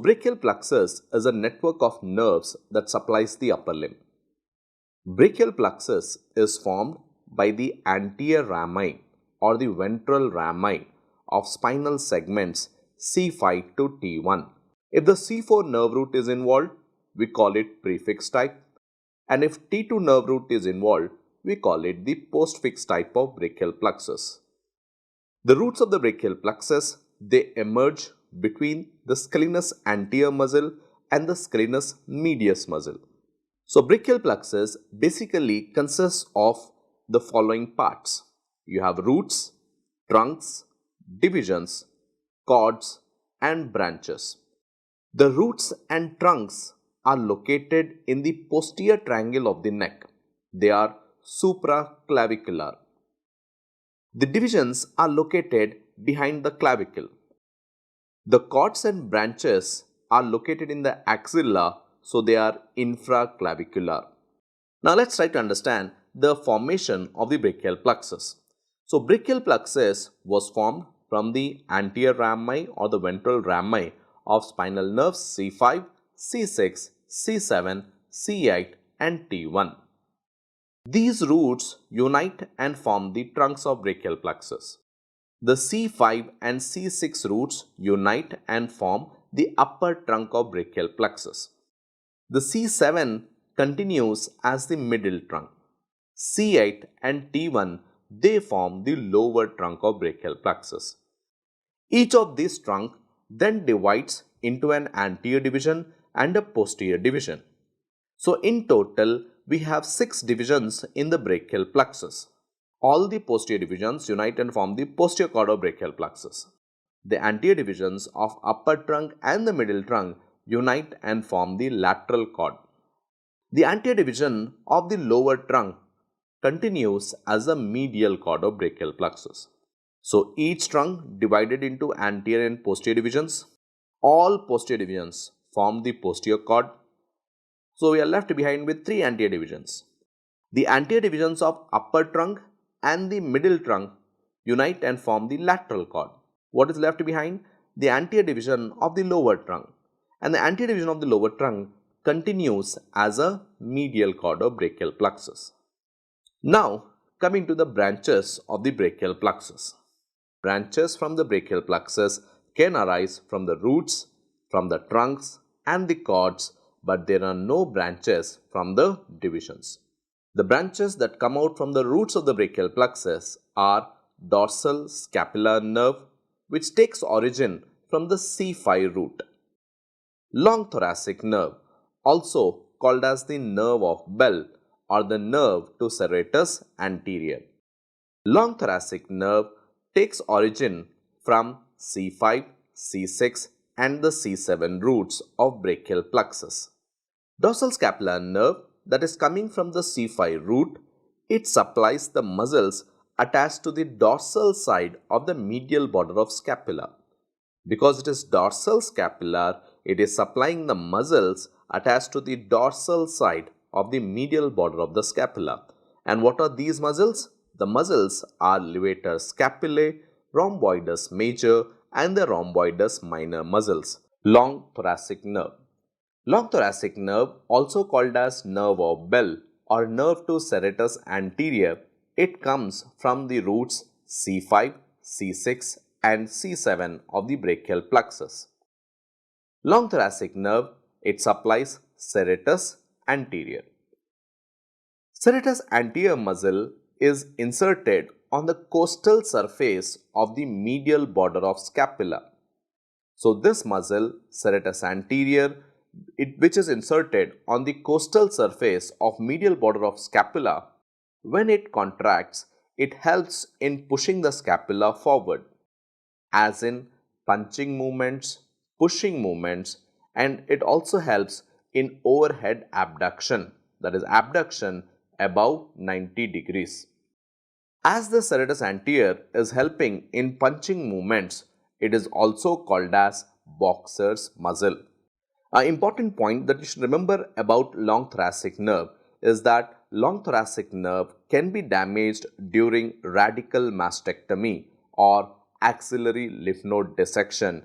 brachial plexus is a network of nerves that supplies the upper limb. Brachial plexus is formed by the anterior rami or the ventral rami of spinal segments C5 to T1. If the C4 nerve root is involved, we call it prefix type, and if T2 nerve root is involved, we call it the postfix type of brachial plexus. The roots of the brachial plexus, they emerge between the scalenus anterior muscle and the scalenus medius muscle. So brachial plexus basically consists of the following parts. You have roots, trunks, divisions, cords and branches. The roots and trunks are located in the posterior triangle of the neck. They are supraclavicular. The divisions are located behind the clavicle. The cords and branches are located in the axilla, so they are infraclavicular. Now let's try to understand the formation of the brachial plexus. So brachial plexus was formed from the anterior rami or the ventral rami of spinal nerves C5, C6, C7, C8 and T1. These roots unite and form the trunks of brachial plexus. The C5 and C6 roots unite and form the upper trunk of brachial plexus. The C7 continues as the middle trunk. C8 and T1, they form the lower trunk of brachial plexus. Each of these trunk then divides into an anterior division and a posterior division. So in total, we have 6 divisions in the brachial plexus. All the posterior divisions unite and form the posterior cord of brachial plexus. The anterior divisions of upper trunk and the middle trunk unite and form the lateral cord. The anterior division of the lower trunk continues as a medial cord of brachial plexus. So each trunk divided into anterior and posterior divisions. All posterior divisions form the posterior cord. So we are left behind with 3 anterior divisions. The anterior divisions of upper trunk and the middle trunk unite and form the lateral cord. What is left behind? The anterior division of the lower trunk. And the anterior division of the lower trunk continues as a medial cord of brachial plexus. Now coming to the branches of the brachial plexus. Branches from the brachial plexus can arise from the roots, from the trunks and the cords, but there are no branches from the divisions. The branches that come out from the roots of the brachial plexus are dorsal scapular nerve, which takes origin from the C5 root. Long thoracic nerve, also called as the nerve of Bell or the nerve to serratus anterior. Long thoracic nerve takes origin from C5, C6 and the C7 roots of brachial plexus. Dorsal scapular nerve, that is coming from the C5 root, it supplies the muscles attached to the dorsal side of the medial border of scapula. Because it is dorsal scapular, it is supplying the muscles attached to the dorsal side of the medial border of the scapula. And what are these muscles? The muscles are levator scapulae, rhomboidus major and the rhomboidus minor muscles. Long thoracic nerve. Long thoracic nerve, also called as nerve of Bell or nerve to serratus anterior, it comes from the roots C5, C6 and C7 of the brachial plexus. Long thoracic nerve, it supplies serratus anterior. Serratus anterior muscle is inserted on the costal surface of the medial border of scapula. So this muscle, serratus anterior, which is inserted on the costal surface of medial border of scapula, when it contracts, it helps in pushing the scapula forward, as in punching movements, pushing movements, and it also helps in overhead abduction, that is abduction above 90 degrees. As the serratus anterior is helping in punching movements, it is also called as boxer's muscle. An important point that you should remember about long thoracic nerve is that long thoracic nerve can be damaged during radical mastectomy or axillary lymph node dissection,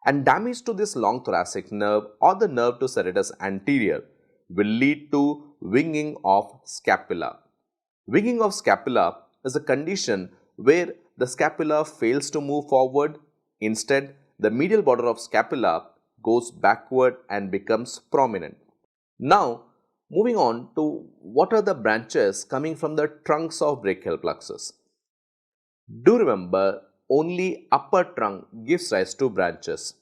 And damage to this long thoracic nerve or the nerve to serratus anterior will lead to winging of scapula. Winging of scapula is a condition where the scapula fails to move forward. Instead, the medial border of scapula goes backward and becomes prominent. Now, moving on to what are the branches coming from the trunks of brachial plexus. Do remember, only upper trunk gives rise to branches.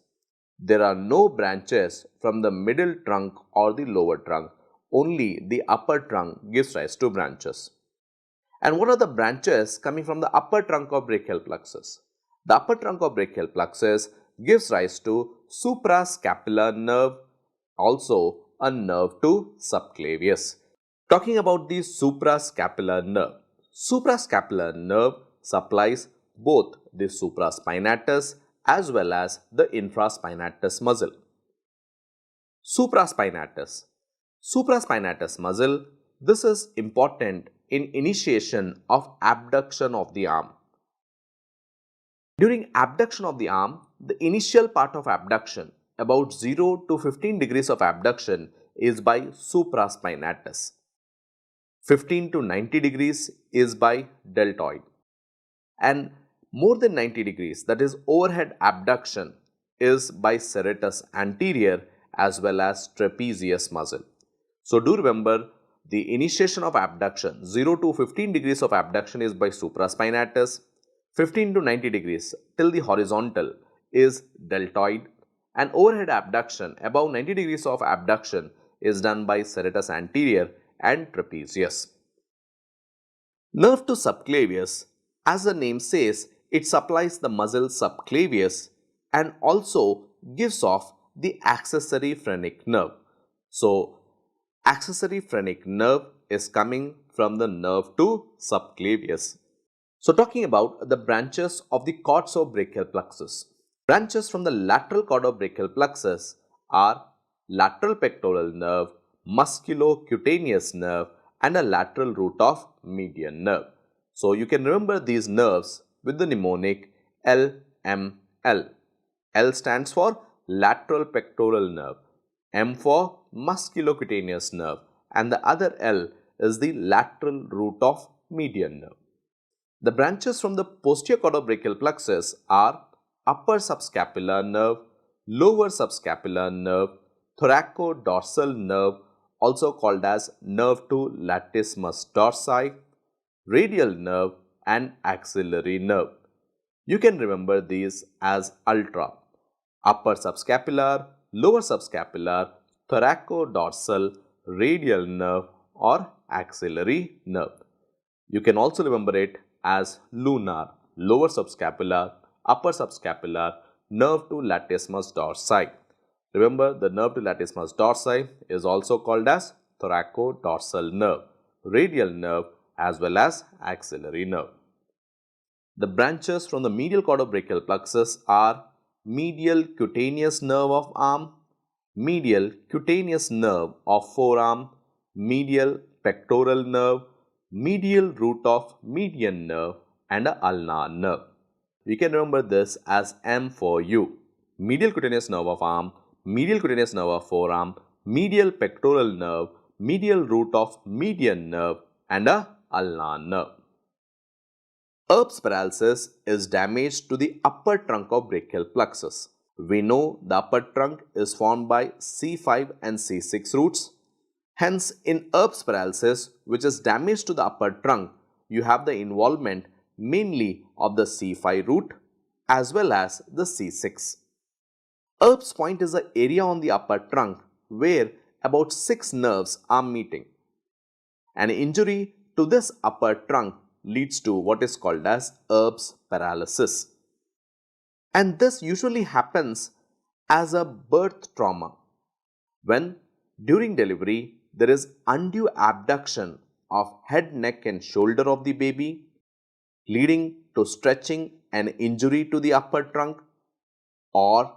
There are no branches from the middle trunk or the lower trunk. Only the upper trunk gives rise to branches. And what are the branches coming from the upper trunk of brachial plexus? The upper trunk of brachial plexus gives rise to suprascapular nerve, also a nerve to subclavius. Talking about the suprascapular nerve supplies both the supraspinatus as well as the infraspinatus muscle. Supraspinatus muscle, this is important in initiation of abduction of the arm. During abduction of the arm, the initial part of abduction, about 0 to 15 degrees of abduction, is by supraspinatus. 15 to 90 degrees is by deltoid. And more than 90 degrees, that is overhead abduction, is by serratus anterior as well as trapezius muscle. So do remember, the initiation of abduction 0 to 15 degrees of abduction is by supraspinatus, 15 to 90 degrees till the horizontal is deltoid, and overhead abduction above 90 degrees of abduction is done by serratus anterior and trapezius. Nerve to subclavius, as the name says, it supplies the muscle subclavius and also gives off the accessory phrenic nerve. So, accessory phrenic nerve is coming from the nerve to subclavius. So, talking about the branches of the cords of brachial plexus. Branches from the lateral cord of brachial plexus are lateral pectoral nerve, musculocutaneous nerve, and a lateral root of median nerve. So, you can remember these nerves with the mnemonic LML. L stands for lateral pectoral nerve, M for musculocutaneous nerve, and the other L is the lateral root of median nerve. The branches from the posterior cord of brachial plexus are upper subscapular nerve, lower subscapular nerve, thoracodorsal nerve, also called as nerve to latissimus dorsi, radial nerve, and axillary nerve. You can remember these as ULTRA: upper subscapular, lower subscapular, thoracodorsal, radial nerve, or axillary nerve. You can also remember it as LUNAR: lower subscapular, upper subscapular, nerve to latissimus dorsi. Remember, the nerve to latissimus dorsi is also called as thoracodorsal nerve, radial nerve, as well as axillary nerve. The branches from the medial cord of brachial plexus are medial cutaneous nerve of arm, medial cutaneous nerve of forearm, medial pectoral nerve, medial root of median nerve, and a ulnar nerve. We can remember this as M for U: medial cutaneous nerve of arm, medial cutaneous nerve of forearm, medial pectoral nerve, medial root of median nerve, and a ulnar nerve. Erb's paralysis is damage to the upper trunk of brachial plexus. We know the upper trunk is formed by C5 and C6 roots. Hence, in Erb's paralysis, which is damage to the upper trunk, you have the involvement mainly of the C5 root as well as the C6. Erb's point is the area on the upper trunk where about 6 nerves are meeting. An injury to this upper trunk leads to what is called as Erb's paralysis. And this usually happens as a birth trauma, when during delivery there is undue abduction of head, neck and shoulder of the baby, leading to stretching and injury to the upper trunk, or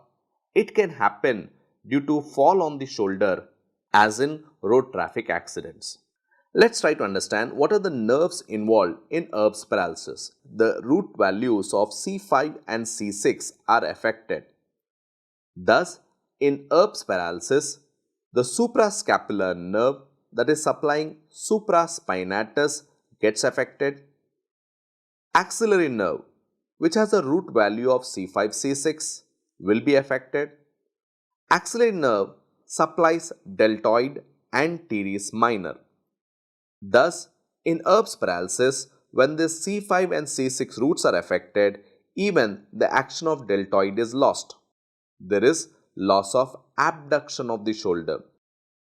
it can happen due to fall on the shoulder as in road traffic accidents. Let's try to understand what are the nerves involved in Erb's paralysis. The root values of C5 and C6 are affected. Thus, in Erb's paralysis, the suprascapular nerve that is supplying supraspinatus gets affected. Axillary nerve, which has a root value of C5, C6, will be affected. Axillary nerve supplies deltoid and teres minor. Thus, in Erb's paralysis, when the C5 and C6 roots are affected, even the action of deltoid is lost. There is loss of abduction of the shoulder.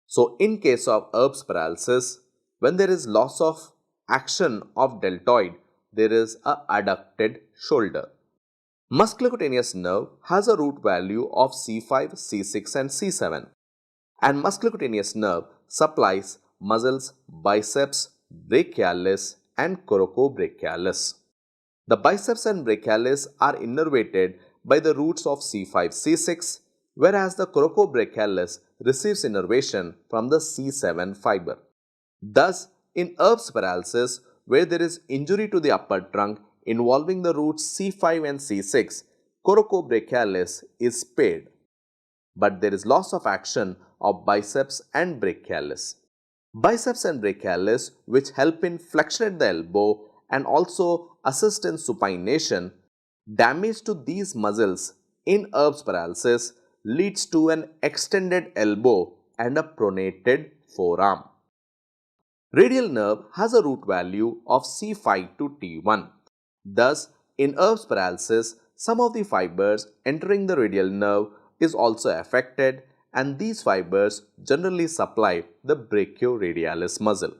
So, in case of Erb's paralysis, when there is loss of action of deltoid, there is a adducted shoulder. Musculocutaneous nerve has a root value of C5, C6 and C7, and musculocutaneous nerve supplies muscles biceps, brachialis and coracobrachialis. The biceps and brachialis are innervated by the roots of C5, C6, whereas the coracobrachialis receives innervation from the C7 fiber. Thus, in Erb's paralysis, where there is injury to the upper trunk involving the roots C5 and C6, coracobrachialis is spared, but there is loss of action of biceps and brachialis. Biceps and brachialis, which help in flexion at the elbow and also assist in supination, damage to these muscles in Erb's paralysis leads to an extended elbow and a pronated forearm. Radial nerve has a root value of C5 to T1. Thus, in Erb's paralysis, some of the fibers entering the radial nerve is also affected, and these fibers generally supply the brachioradialis muscle.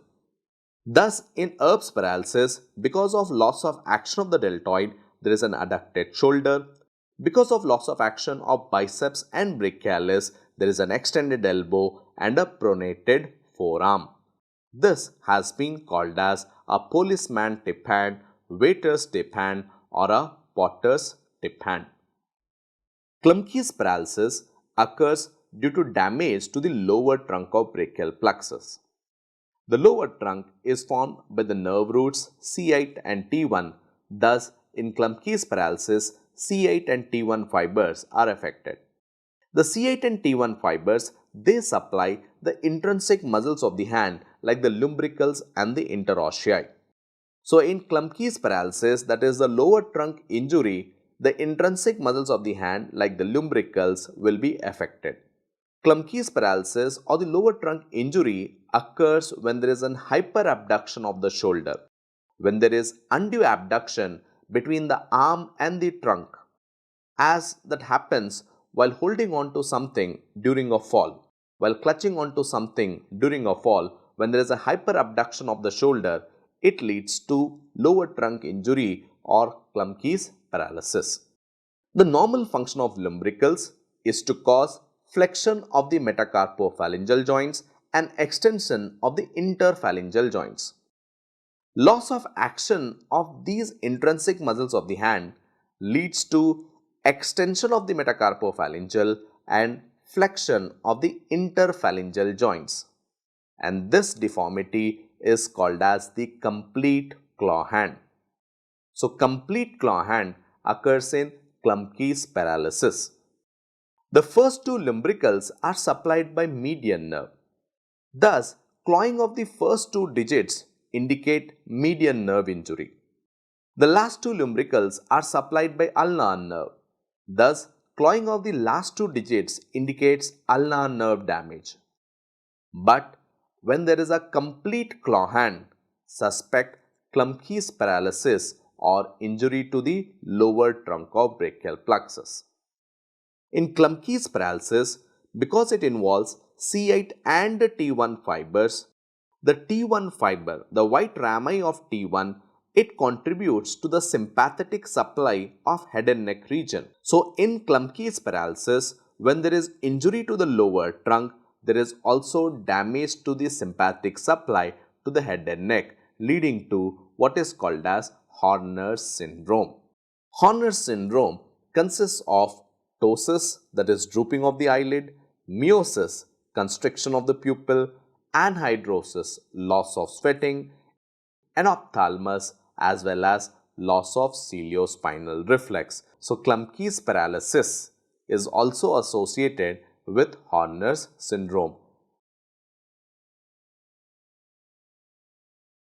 Thus, in Erb's paralysis, because of loss of action of the deltoid, there is an adducted shoulder. Because of loss of action of biceps and brachialis, there is an extended elbow and a pronated forearm. This has been called as a policeman tip hand, waiter's tip hand or a potter's tip hand. Klumpke's paralysis occurs due to damage to the lower trunk of brachial plexus. The lower trunk is formed by the nerve roots C8 and T1. Thus, in Klumpke's paralysis, C8 and T1 fibers are affected. The C8 and T1 fibers, they supply the intrinsic muscles of the hand like the lumbricals and the interossei. So, in Klumpke's paralysis, that is the lower trunk injury, the intrinsic muscles of the hand like the lumbricals will be affected. Klumpke's paralysis or the lower trunk injury occurs when there is an hyperabduction of the shoulder, when there is undue abduction between the arm and the trunk, as that happens while holding on to something during a fall. While clutching onto something during a fall, when there is a hyperabduction of the shoulder, it leads to lower trunk injury or Klumpke's paralysis. The normal function of lumbricals is to cause flexion of the metacarpophalangeal joints and extension of the interphalangeal joints. Loss of action of these intrinsic muscles of the hand leads to extension of the metacarpophalangeal and flexion of the interphalangeal joints, and this deformity is called as the complete claw hand. So, complete claw hand occurs in Klumpke's paralysis. The first two lumbricals are supplied by median nerve. Thus, clawing of the first two digits indicate median nerve injury. The last two lumbricals are supplied by ulnar nerve. Thus, clawing of the last two digits indicates ulnar nerve damage. But when there is a complete claw hand, suspect Klumpke's paralysis or injury to the lower trunk of brachial plexus. In Klumpke's paralysis, because it involves C8 and T1 fibers, the T1 fiber, the white rami of T1, it contributes to the sympathetic supply of head and neck region. So, in Klumpke's paralysis, when there is injury to the lower trunk, there is also damage to the sympathetic supply to the head and neck, leading to what is called as Horner's syndrome. Horner's syndrome consists of ptosis, that is drooping of the eyelid, miosis, constriction of the pupil, anhidrosis, loss of sweating, anophthalmos, as well as loss of ciliospinal reflex. So, Klumpke's paralysis is also associated with Horner's syndrome